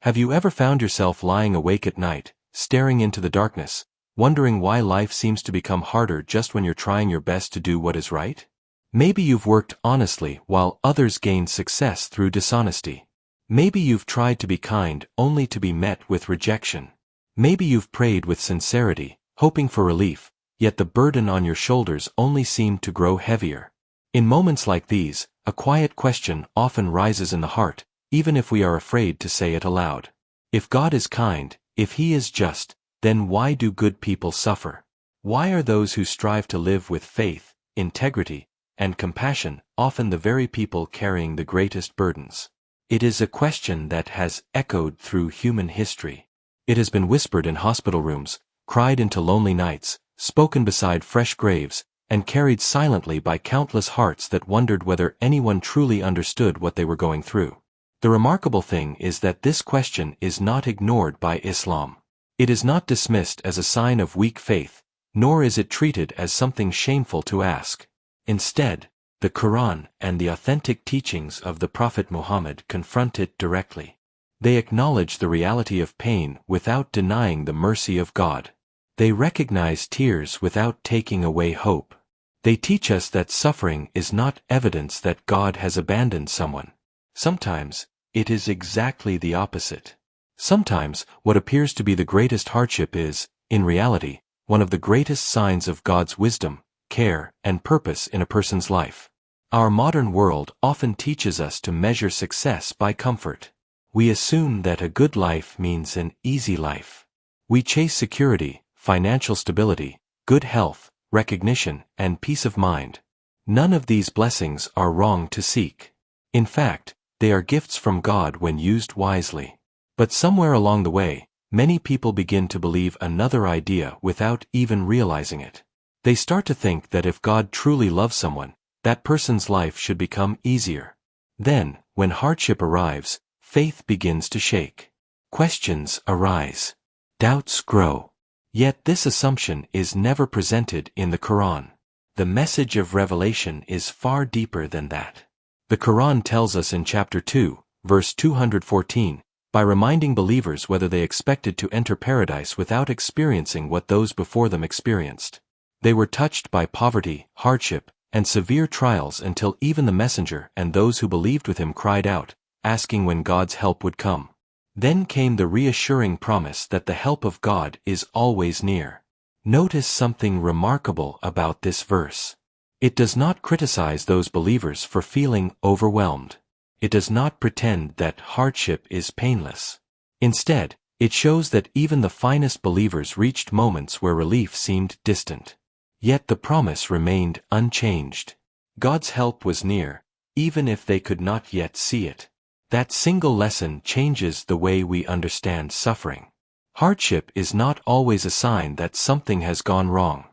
Have you ever found yourself lying awake at night, staring into the darkness, wondering why life seems to become harder just when you're trying your best to do what is right? Maybe you've worked honestly while others gain success through dishonesty. Maybe you've tried to be kind only to be met with rejection. Maybe you've prayed with sincerity, hoping for relief, yet the burden on your shoulders only seemed to grow heavier. In moments like these, a quiet question often rises in the heart, even if we are afraid to say it aloud. If God is kind, if He is just, then why do good people suffer? Why are those who strive to live with faith, integrity, and compassion often the very people carrying the greatest burdens? It is a question that has echoed through human history. It has been whispered in hospital rooms, cried into lonely nights, spoken beside fresh graves, and carried silently by countless hearts that wondered whether anyone truly understood what they were going through. The remarkable thing is that this question is not ignored by Islam. It is not dismissed as a sign of weak faith, nor is it treated as something shameful to ask. Instead, the Quran and the authentic teachings of the Prophet Muhammad confront it directly. They acknowledge the reality of pain without denying the mercy of God. They recognize tears without taking away hope. They teach us that suffering is not evidence that God has abandoned someone. Sometimes, it is exactly the opposite. Sometimes, what appears to be the greatest hardship is, in reality, one of the greatest signs of God's wisdom, care, and purpose in a person's life. Our modern world often teaches us to measure success by comfort. We assume that a good life means an easy life. We chase security, financial stability, good health, recognition, and peace of mind. None of these blessings are wrong to seek. In fact, they are gifts from God when used wisely. But somewhere along the way, many people begin to believe another idea without even realizing it. They start to think that if God truly loves someone, that person's life should become easier. Then, when hardship arrives, faith begins to shake. Questions arise. Doubts grow. Yet this assumption is never presented in the Quran. The message of revelation is far deeper than that. The Quran tells us in chapter 2, verse 214, by reminding believers whether they expected to enter paradise without experiencing what those before them experienced. They were touched by poverty, hardship, and severe trials until even the messenger and those who believed with him cried out, asking when God's help would come. Then came the reassuring promise that the help of God is always near. Notice something remarkable about this verse. It does not criticize those believers for feeling overwhelmed. It does not pretend that hardship is painless. Instead, it shows that even the finest believers reached moments where relief seemed distant. Yet the promise remained unchanged. God's help was near, even if they could not yet see it. That single lesson changes the way we understand suffering. Hardship is not always a sign that something has gone wrong.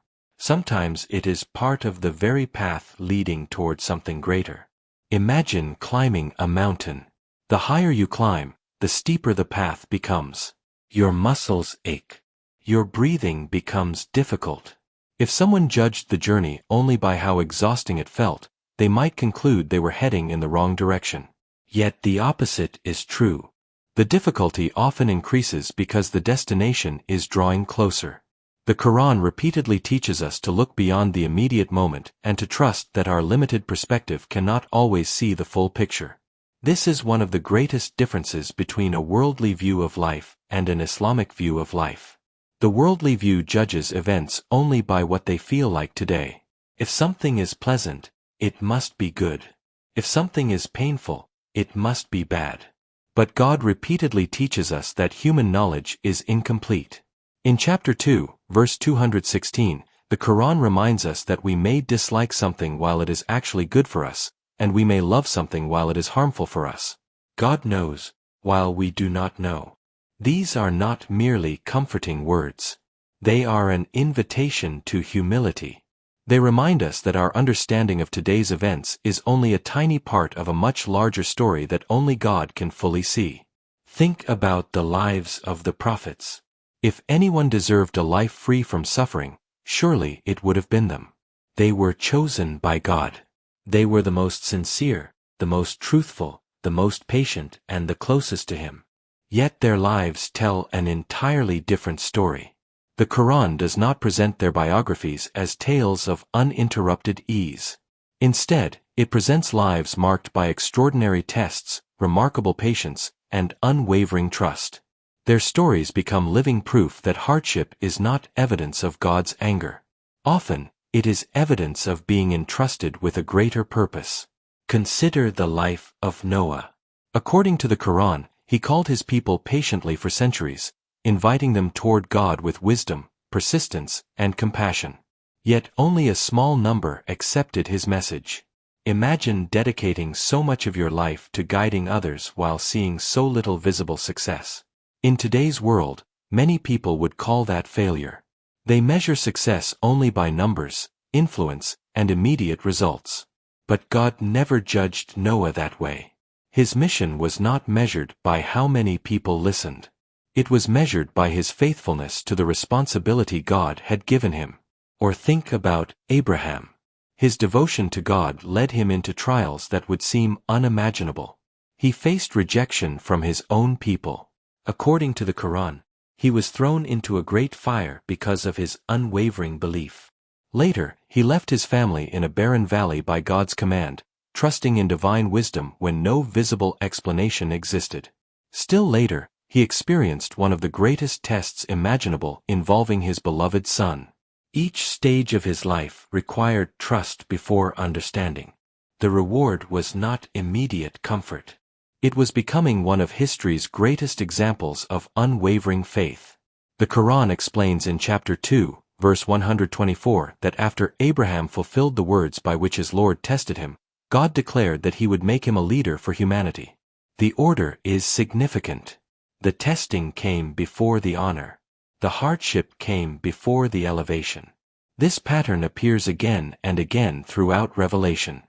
Sometimes it is part of the very path leading toward something greater. Imagine climbing a mountain. The higher you climb, the steeper the path becomes. Your muscles ache. Your breathing becomes difficult. If someone judged the journey only by how exhausting it felt, they might conclude they were heading in the wrong direction. Yet the opposite is true. The difficulty often increases because the destination is drawing closer. The Quran repeatedly teaches us to look beyond the immediate moment and to trust that our limited perspective cannot always see the full picture. This is one of the greatest differences between a worldly view of life and an Islamic view of life. The worldly view judges events only by what they feel like today. If something is pleasant, it must be good. If something is painful, it must be bad. But God repeatedly teaches us that human knowledge is incomplete. In chapter 2, verse 216, the Quran reminds us that we may dislike something while it is actually good for us, and we may love something while it is harmful for us. God knows, while we do not know. These are not merely comforting words. They are an invitation to humility. They remind us that our understanding of today's events is only a tiny part of a much larger story that only God can fully see. Think about the lives of the prophets. If anyone deserved a life free from suffering, surely it would have been them. They were chosen by God. They were the most sincere, the most truthful, the most patient, and the closest to Him. Yet their lives tell an entirely different story. The Quran does not present their biographies as tales of uninterrupted ease. Instead, it presents lives marked by extraordinary tests, remarkable patience, and unwavering trust. Their stories become living proof that hardship is not evidence of God's anger. Often, it is evidence of being entrusted with a greater purpose. Consider the life of Noah. According to the Quran, he called his people patiently for centuries, inviting them toward God with wisdom, persistence, and compassion. Yet only a small number accepted his message. Imagine dedicating so much of your life to guiding others while seeing so little visible success. In today's world, many people would call that failure. They measure success only by numbers, influence, and immediate results. But God never judged Noah that way. His mission was not measured by how many people listened. It was measured by his faithfulness to the responsibility God had given him. Or think about Abraham. His devotion to God led him into trials that would seem unimaginable. He faced rejection from his own people. According to the Quran, he was thrown into a great fire because of his unwavering belief. Later, he left his family in a barren valley by God's command, trusting in divine wisdom when no visible explanation existed. Still later, he experienced one of the greatest tests imaginable involving his beloved son. Each stage of his life required trust before understanding. The reward was not immediate comfort. It was becoming one of history's greatest examples of unwavering faith. The Quran explains in chapter 2, verse 124, that after Abraham fulfilled the words by which his Lord tested him, God declared that he would make him a leader for humanity. The order is significant. The testing came before the honor. The hardship came before the elevation. This pattern appears again and again throughout Revelation.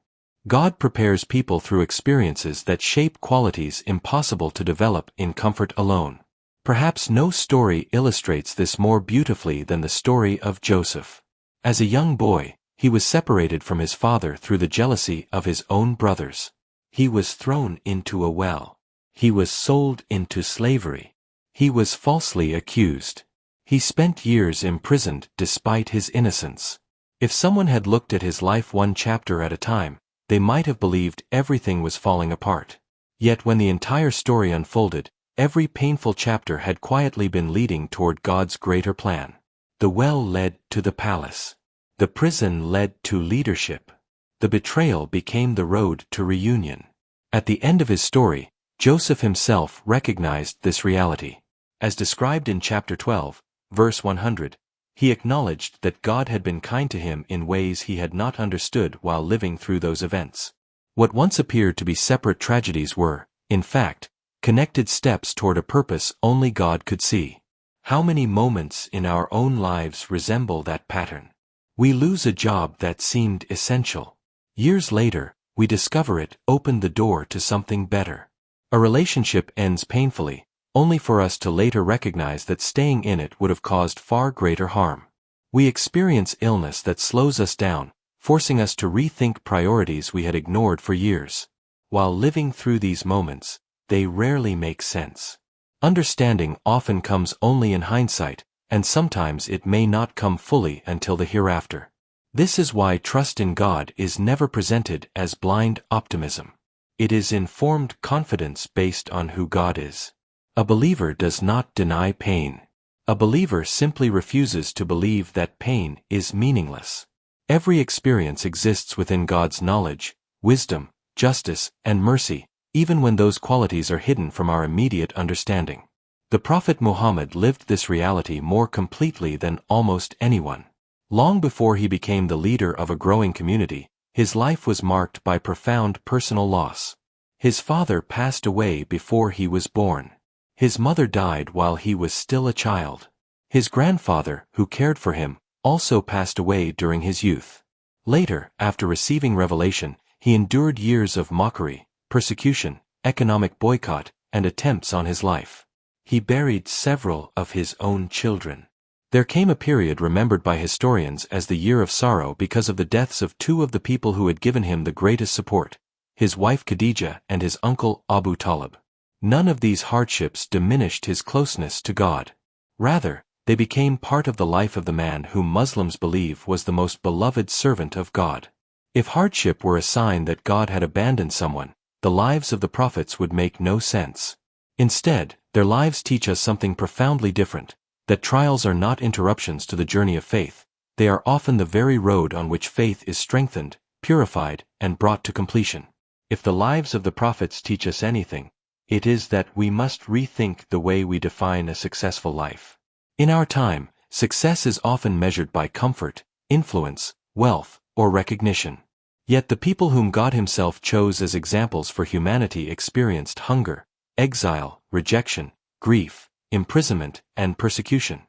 God prepares people through experiences that shape qualities impossible to develop in comfort alone. Perhaps no story illustrates this more beautifully than the story of Joseph. As a young boy, he was separated from his father through the jealousy of his own brothers. He was thrown into a well. He was sold into slavery. He was falsely accused. He spent years imprisoned despite his innocence. If someone had looked at his life one chapter at a time, they might have believed everything was falling apart. Yet when the entire story unfolded, every painful chapter had quietly been leading toward God's greater plan. The well led to the palace. The prison led to leadership. The betrayal became the road to reunion. At the end of his story, Joseph himself recognized this reality. As described in chapter 12, verse 100, he acknowledged that God had been kind to him in ways he had not understood while living through those events. What once appeared to be separate tragedies were, in fact, connected steps toward a purpose only God could see. How many moments in our own lives resemble that pattern? We lose a job that seemed essential. Years later, we discover it opened the door to something better. A relationship ends painfully, only for us to later recognize that staying in it would have caused far greater harm. We experience illness that slows us down, forcing us to rethink priorities we had ignored for years. While living through these moments, they rarely make sense. Understanding often comes only in hindsight, and sometimes it may not come fully until the hereafter. This is why trust in God is never presented as blind optimism. It is informed confidence based on who God is. A believer does not deny pain. A believer simply refuses to believe that pain is meaningless. Every experience exists within God's knowledge, wisdom, justice, and mercy, even when those qualities are hidden from our immediate understanding. The Prophet Muhammad lived this reality more completely than almost anyone. Long before he became the leader of a growing community, his life was marked by profound personal loss. His father passed away before he was born. His mother died while he was still a child. His grandfather, who cared for him, also passed away during his youth. Later, after receiving revelation, he endured years of mockery, persecution, economic boycott, and attempts on his life. He buried several of his own children. There came a period remembered by historians as the year of sorrow because of the deaths of two of the people who had given him the greatest support, his wife Khadija and his uncle Abu Talib. None of these hardships diminished his closeness to God. Rather, they became part of the life of the man whom Muslims believe was the most beloved servant of God. If hardship were a sign that God had abandoned someone, the lives of the prophets would make no sense. Instead, their lives teach us something profoundly different, that trials are not interruptions to the journey of faith, they are often the very road on which faith is strengthened, purified, and brought to completion. If the lives of the prophets teach us anything, it is that we must rethink the way we define a successful life. In our time, success is often measured by comfort, influence, wealth, or recognition. Yet the people whom God Himself chose as examples for humanity experienced hunger, exile, rejection, grief, imprisonment, and persecution.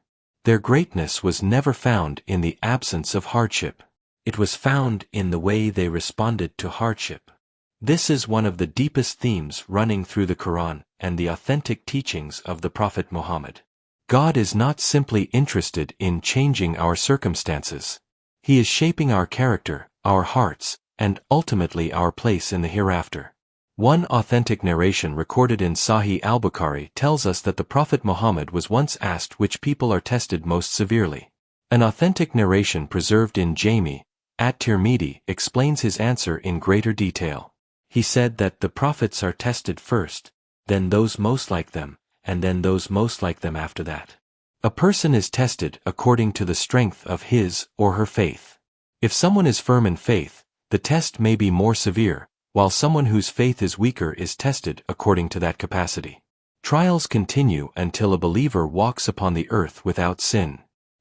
Their greatness was never found in the absence of hardship. It was found in the way they responded to hardship. This is one of the deepest themes running through the Quran and the authentic teachings of the Prophet Muhammad. God is not simply interested in changing our circumstances. He is shaping our character, our hearts, and ultimately our place in the hereafter. One authentic narration recorded in Sahih al-Bukhari tells us that the Prophet Muhammad was once asked which people are tested most severely. An authentic narration preserved in Jami, at-Tirmidhi, explains his answer in greater detail. He said that the prophets are tested first, then those most like them, and then those most like them after that. A person is tested according to the strength of his or her faith. If someone is firm in faith, the test may be more severe, while someone whose faith is weaker is tested according to that capacity. Trials continue until a believer walks upon the earth without sin.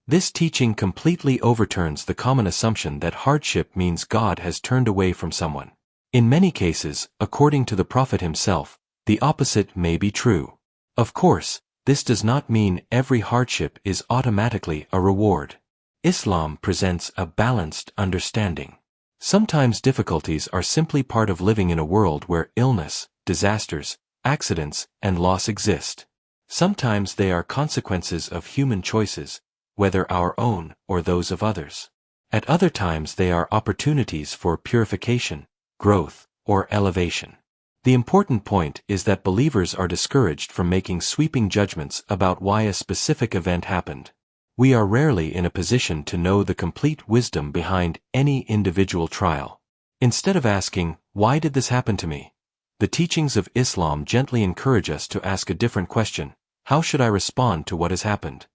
This teaching completely overturns the common assumption that hardship means God has turned away from someone. In many cases, according to the Prophet himself, the opposite may be true. Of course, this does not mean every hardship is automatically a reward. Islam presents a balanced understanding. Sometimes difficulties are simply part of living in a world where illness, disasters, accidents, and loss exist. Sometimes they are consequences of human choices, whether our own or those of others. At other times they are opportunities for purification, growth, or elevation. The important point is that believers are discouraged from making sweeping judgments about why a specific event happened. We are rarely in a position to know the complete wisdom behind any individual trial. Instead of asking, "Why did this happen to me?" the teachings of Islam gently encourage us to ask a different question: how should I respond to what has happened?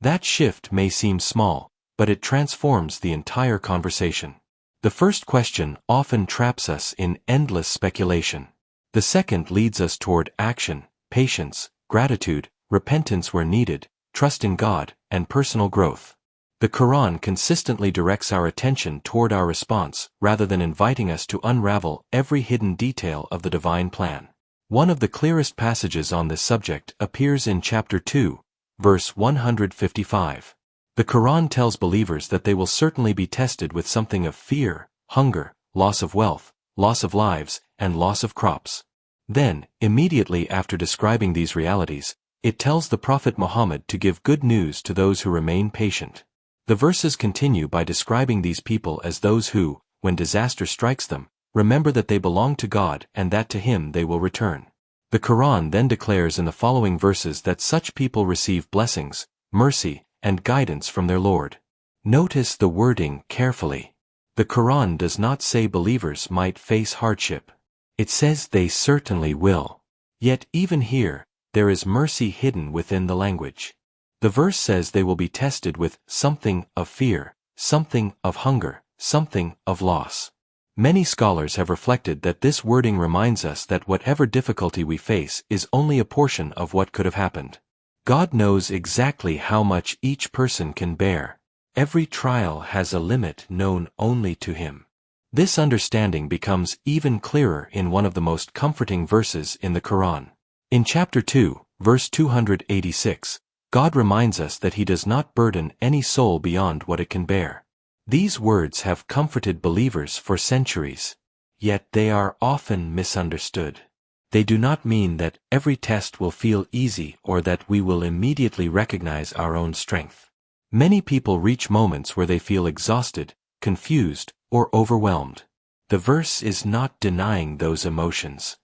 That shift may seem small, but it transforms the entire conversation. The first question often traps us in endless speculation. The second leads us toward action, patience, gratitude, repentance where needed, trust in God, and personal growth. The Quran consistently directs our attention toward our response, rather than inviting us to unravel every hidden detail of the divine plan. One of the clearest passages on this subject appears in chapter 2, verse 155. The Quran tells believers that they will certainly be tested with something of fear, hunger, loss of wealth, loss of lives, and loss of crops. Then, immediately after describing these realities, it tells the Prophet Muhammad to give good news to those who remain patient. The verses continue by describing these people as those who, when disaster strikes them, remember that they belong to God and that to Him they will return. The Quran then declares in the following verses that such people receive blessings, mercy, and guidance from their Lord. Notice the wording carefully. The Quran does not say believers might face hardship. It says they certainly will. Yet even here, there is mercy hidden within the language. The verse says they will be tested with something of fear, something of hunger, something of loss. Many scholars have reflected that this wording reminds us that whatever difficulty we face is only a portion of what could have happened. God knows exactly how much each person can bear. Every trial has a limit known only to Him. This understanding becomes even clearer in one of the most comforting verses in the Quran. In chapter 2, verse 286, God reminds us that He does not burden any soul beyond what it can bear. These words have comforted believers for centuries. Yet they are often misunderstood. They do not mean that every test will feel easy or that we will immediately recognize our own strength. Many people reach moments where they feel exhausted, confused, or overwhelmed. The verse is not denying those emotions.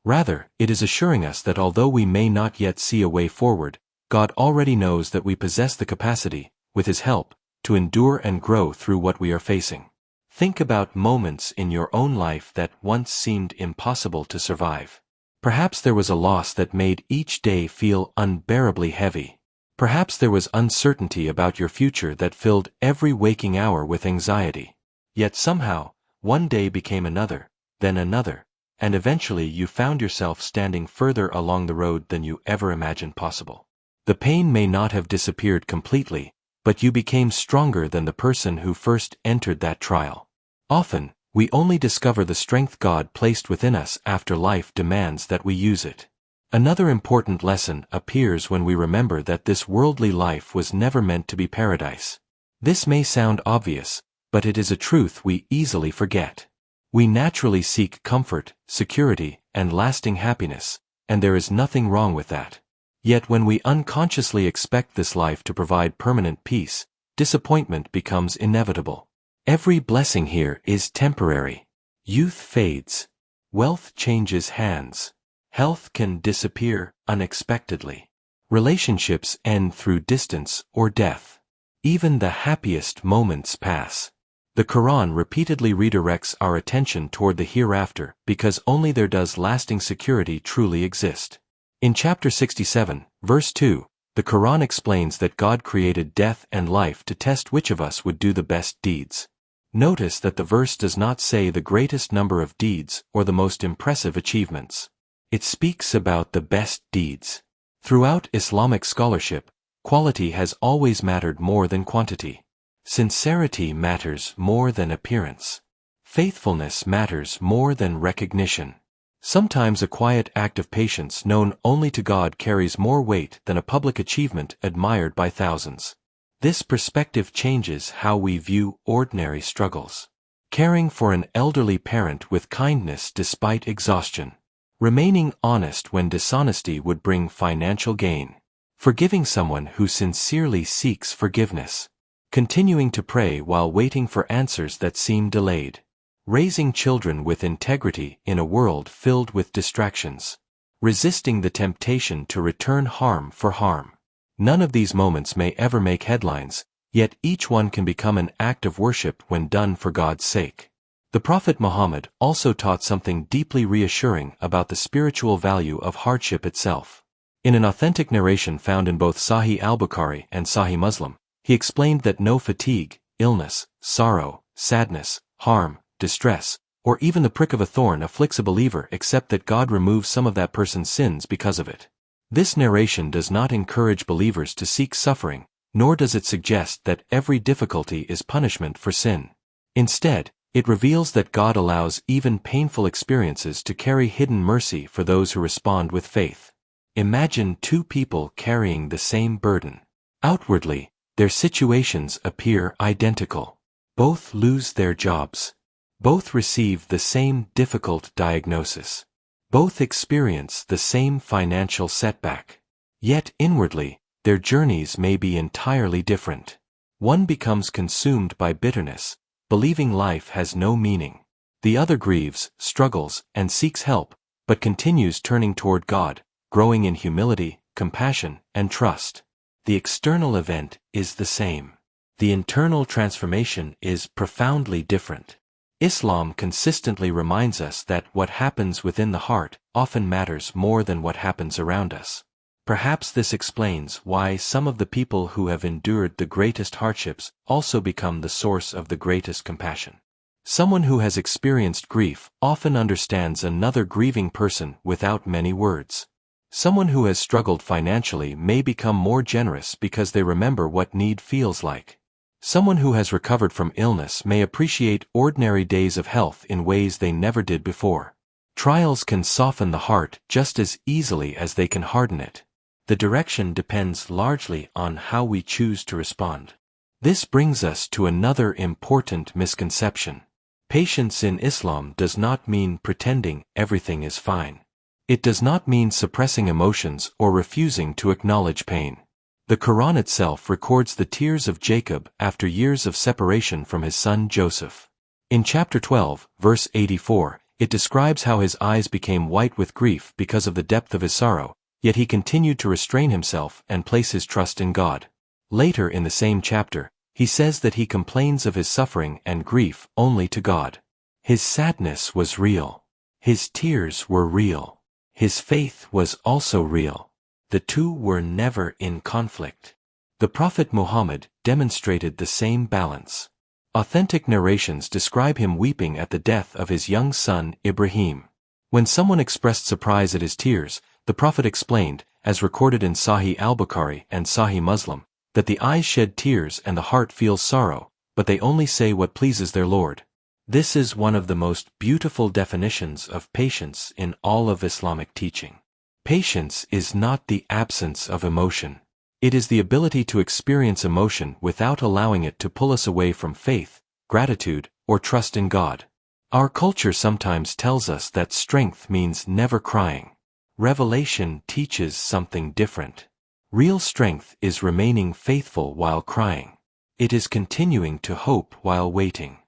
Rather, it is assuring us that although we may not yet see a way forward, God already knows that we possess the capacity, with His help, to endure and grow through what we are facing. Think about moments in your own life that once seemed impossible to survive. Perhaps there was a loss that made each day feel unbearably heavy. Perhaps there was uncertainty about your future that filled every waking hour with anxiety. Yet somehow, one day became another, then another, and eventually you found yourself standing further along the road than you ever imagined possible. The pain may not have disappeared completely, but you became stronger than the person who first entered that trial. Often, we only discover the strength God placed within us after life demands that we use it. Another important lesson appears when we remember that this worldly life was never meant to be paradise. This may sound obvious, but it is a truth we easily forget. We naturally seek comfort, security, and lasting happiness, and there is nothing wrong with that. Yet when we unconsciously expect this life to provide permanent peace, disappointment becomes inevitable. Every blessing here is temporary. Youth fades. Wealth changes hands. Health can disappear unexpectedly. Relationships end through distance or death. Even the happiest moments pass. The Quran repeatedly redirects our attention toward the hereafter because only there does lasting security truly exist. In chapter 67, verse 2, the Quran explains that God created death and life to test which of us would do the best deeds. Notice that the verse does not say the greatest number of deeds or the most impressive achievements. It speaks about the best deeds. Throughout Islamic scholarship, quality has always mattered more than quantity. Sincerity matters more than appearance. Faithfulness matters more than recognition. Sometimes a quiet act of patience known only to God carries more weight than a public achievement admired by thousands. This perspective changes how we view ordinary struggles. Caring for an elderly parent with kindness despite exhaustion. Remaining honest when dishonesty would bring financial gain. Forgiving someone who sincerely seeks forgiveness. Continuing to pray while waiting for answers that seem delayed. Raising children with integrity in a world filled with distractions. Resisting the temptation to return harm for harm. None of these moments may ever make headlines, yet each one can become an act of worship when done for God's sake. The Prophet Muhammad also taught something deeply reassuring about the spiritual value of hardship itself. In an authentic narration found in both Sahih al-Bukhari and Sahih Muslim, he explained that no fatigue, illness, sorrow, sadness, harm, distress, or even the prick of a thorn afflicts a believer except that God removes some of that person's sins because of it. This narration does not encourage believers to seek suffering, nor does it suggest that every difficulty is punishment for sin. Instead, it reveals that God allows even painful experiences to carry hidden mercy for those who respond with faith. Imagine two people carrying the same burden. Outwardly, their situations appear identical. Both lose their jobs. Both receive the same difficult diagnosis. Both experience the same financial setback. Yet inwardly, their journeys may be entirely different. One becomes consumed by bitterness, believing life has no meaning. The other grieves, struggles, and seeks help, but continues turning toward God, growing in humility, compassion, and trust. The external event is the same. The internal transformation is profoundly different. Islam consistently reminds us that what happens within the heart often matters more than what happens around us. Perhaps this explains why some of the people who have endured the greatest hardships also become the source of the greatest compassion. Someone who has experienced grief often understands another grieving person without many words. Someone who has struggled financially may become more generous because they remember what need feels like. Someone who has recovered from illness may appreciate ordinary days of health in ways they never did before. Trials can soften the heart just as easily as they can harden it. The direction depends largely on how we choose to respond. This brings us to another important misconception. Patience in Islam does not mean pretending everything is fine. It does not mean suppressing emotions or refusing to acknowledge pain. The Quran itself records the tears of Jacob after years of separation from his son Joseph. In chapter 12, verse 84, It describes how his eyes became white with grief because of the depth of his sorrow, yet he continued to restrain himself and place his trust in God. Later in the same chapter, he says that he complains of his suffering and grief only to God. His sadness was real. His tears were real. His faith was also real. The two were never in conflict. The Prophet Muhammad demonstrated the same balance. Authentic narrations describe him weeping at the death of his young son Ibrahim. When someone expressed surprise at his tears, the Prophet explained, as recorded in Sahih al-Bukhari and Sahih Muslim, that the eyes shed tears and the heart feels sorrow, but they only say what pleases their Lord. This is one of the most beautiful definitions of patience in all of Islamic teaching. Patience is not the absence of emotion. It is the ability to experience emotion without allowing it to pull us away from faith, gratitude, or trust in God. Our culture sometimes tells us that strength means never crying. Revelation teaches something different. Real strength is remaining faithful while crying. It is continuing to hope while waiting.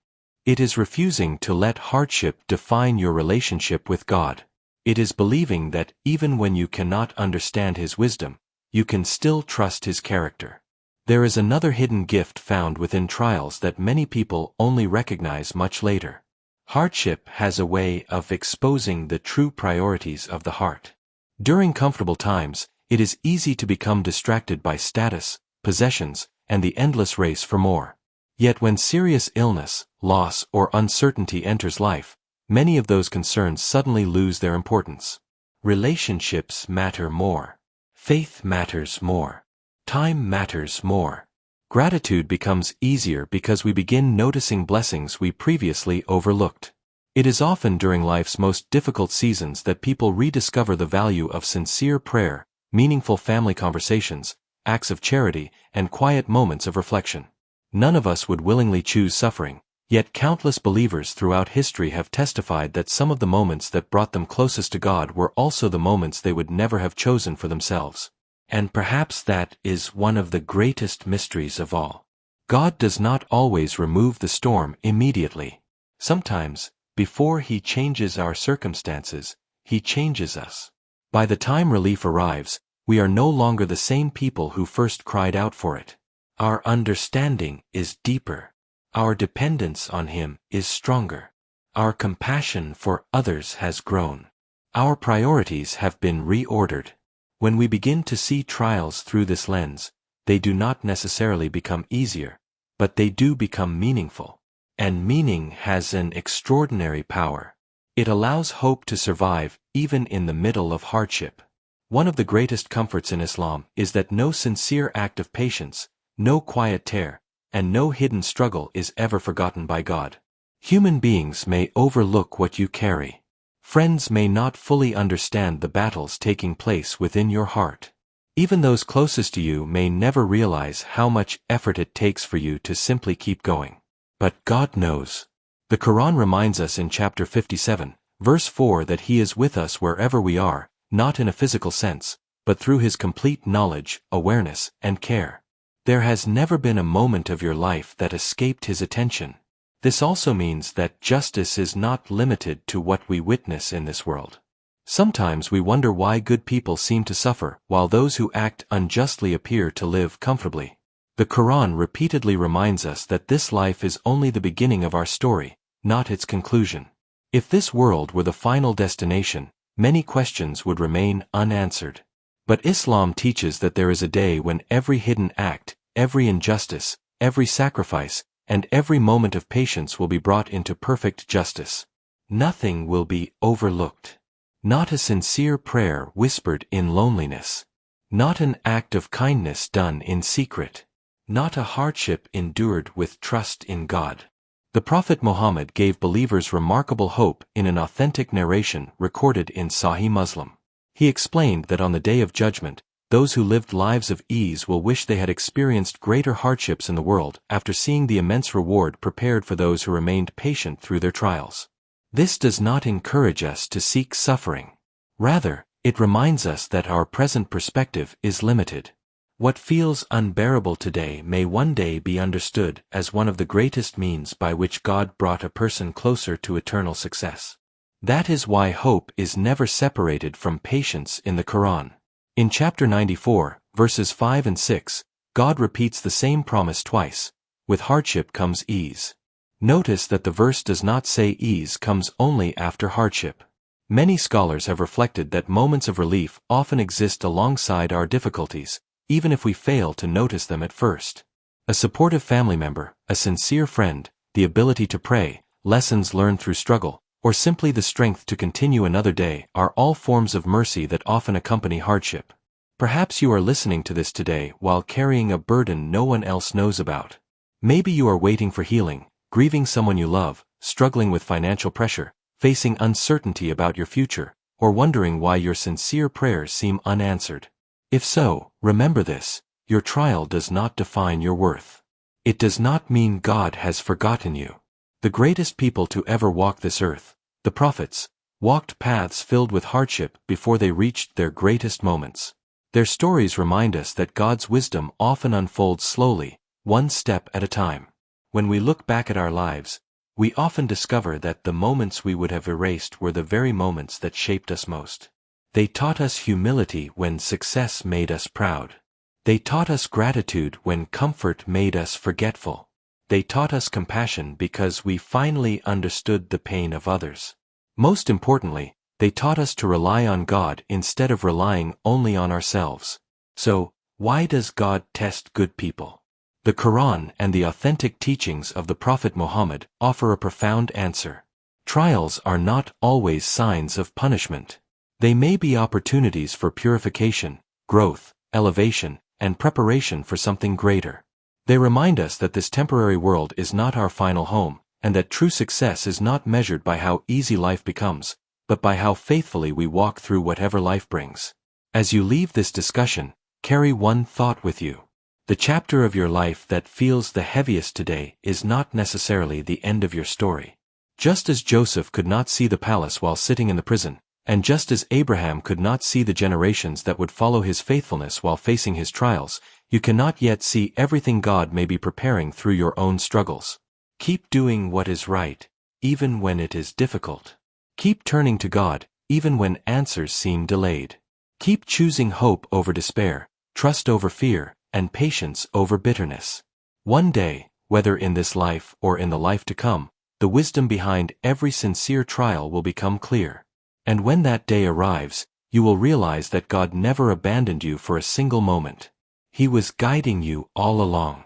It is refusing to let hardship define your relationship with God. It is believing that even when you cannot understand His wisdom, you can still trust His character. There is another hidden gift found within trials that many people only recognize much later. Hardship has a way of exposing the true priorities of the heart. During comfortable times, it is easy to become distracted by status, possessions, and the endless race for more. Yet when serious illness, loss, or uncertainty enters life, many of those concerns suddenly lose their importance. Relationships matter more. Faith matters more. Time matters more. Gratitude becomes easier because we begin noticing blessings we previously overlooked. It is often during life's most difficult seasons that people rediscover the value of sincere prayer, meaningful family conversations, acts of charity, and quiet moments of reflection. None of us would willingly choose suffering, yet countless believers throughout history have testified that some of the moments that brought them closest to God were also the moments they would never have chosen for themselves. And perhaps that is one of the greatest mysteries of all. God does not always remove the storm immediately. Sometimes, before He changes our circumstances, He changes us. By the time relief arrives, we are no longer the same people who first cried out for it. Our understanding is deeper. Our dependence on Him is stronger. Our compassion for others has grown. Our priorities have been reordered. When we begin to see trials through this lens, they do not necessarily become easier, but they do become meaningful. And meaning has an extraordinary power. It allows hope to survive even in the middle of hardship. One of the greatest comforts in Islam is that no sincere act of patience, no quiet tear, and no hidden struggle is ever forgotten by God. Human beings may overlook what you carry. Friends may not fully understand the battles taking place within your heart. Even those closest to you may never realize how much effort it takes for you to simply keep going. But God knows. The Quran reminds us in chapter 57, verse 4 that He is with us wherever we are, not in a physical sense, but through His complete knowledge, awareness, and care. There has never been a moment of your life that escaped His attention. This also means that justice is not limited to what we witness in this world. Sometimes we wonder why good people seem to suffer, while those who act unjustly appear to live comfortably. The Quran repeatedly reminds us that this life is only the beginning of our story, not its conclusion. If this world were the final destination, many questions would remain unanswered. But Islam teaches that there is a day when every hidden act, every injustice, every sacrifice, and every moment of patience will be brought into perfect justice. Nothing will be overlooked. Not a sincere prayer whispered in loneliness. Not an act of kindness done in secret. Not a hardship endured with trust in God. The Prophet Muhammad gave believers remarkable hope in an authentic narration recorded in Sahih Muslim. He explained that on the Day of Judgment, those who lived lives of ease will wish they had experienced greater hardships in the world after seeing the immense reward prepared for those who remained patient through their trials. This does not encourage us to seek suffering. Rather, it reminds us that our present perspective is limited. What feels unbearable today may one day be understood as one of the greatest means by which God brought a person closer to eternal success. That is why hope is never separated from patience in the Quran. In chapter 94, verses 5 and 6, God repeats the same promise twice. With hardship comes ease. Notice that the verse does not say ease comes only after hardship. Many scholars have reflected that moments of relief often exist alongside our difficulties, even if we fail to notice them at first. A supportive family member, a sincere friend, the ability to pray, lessons learned through struggle, or simply the strength to continue another day are all forms of mercy that often accompany hardship. Perhaps you are listening to this today while carrying a burden no one else knows about. Maybe you are waiting for healing, grieving someone you love, struggling with financial pressure, facing uncertainty about your future, or wondering why your sincere prayers seem unanswered. If so, remember this: your trial does not define your worth. It does not mean God has forgotten you. The greatest people to ever walk this earth, the prophets, walked paths filled with hardship before they reached their greatest moments. Their stories remind us that God's wisdom often unfolds slowly, one step at a time. When we look back at our lives, we often discover that the moments we would have erased were the very moments that shaped us most. They taught us humility when success made us proud. They taught us gratitude when comfort made us forgetful. They taught us compassion because we finally understood the pain of others. Most importantly, they taught us to rely on God instead of relying only on ourselves. So, why does God test good people? The Quran and the authentic teachings of the Prophet Muhammad offer a profound answer. Trials are not always signs of punishment. They may be opportunities for purification, growth, elevation, and preparation for something greater. They remind us that this temporary world is not our final home, and that true success is not measured by how easy life becomes, but by how faithfully we walk through whatever life brings. As you leave this discussion, carry one thought with you. The chapter of your life that feels the heaviest today is not necessarily the end of your story. Just as Joseph could not see the palace while sitting in the prison, and just as Abraham could not see the generations that would follow his faithfulness while facing his trials, you cannot yet see everything God may be preparing through your own struggles. Keep doing what is right, even when it is difficult. Keep turning to God, even when answers seem delayed. Keep choosing hope over despair, trust over fear, and patience over bitterness. One day, whether in this life or in the life to come, the wisdom behind every sincere trial will become clear. And when that day arrives, you will realize that God never abandoned you for a single moment. He was guiding you all along.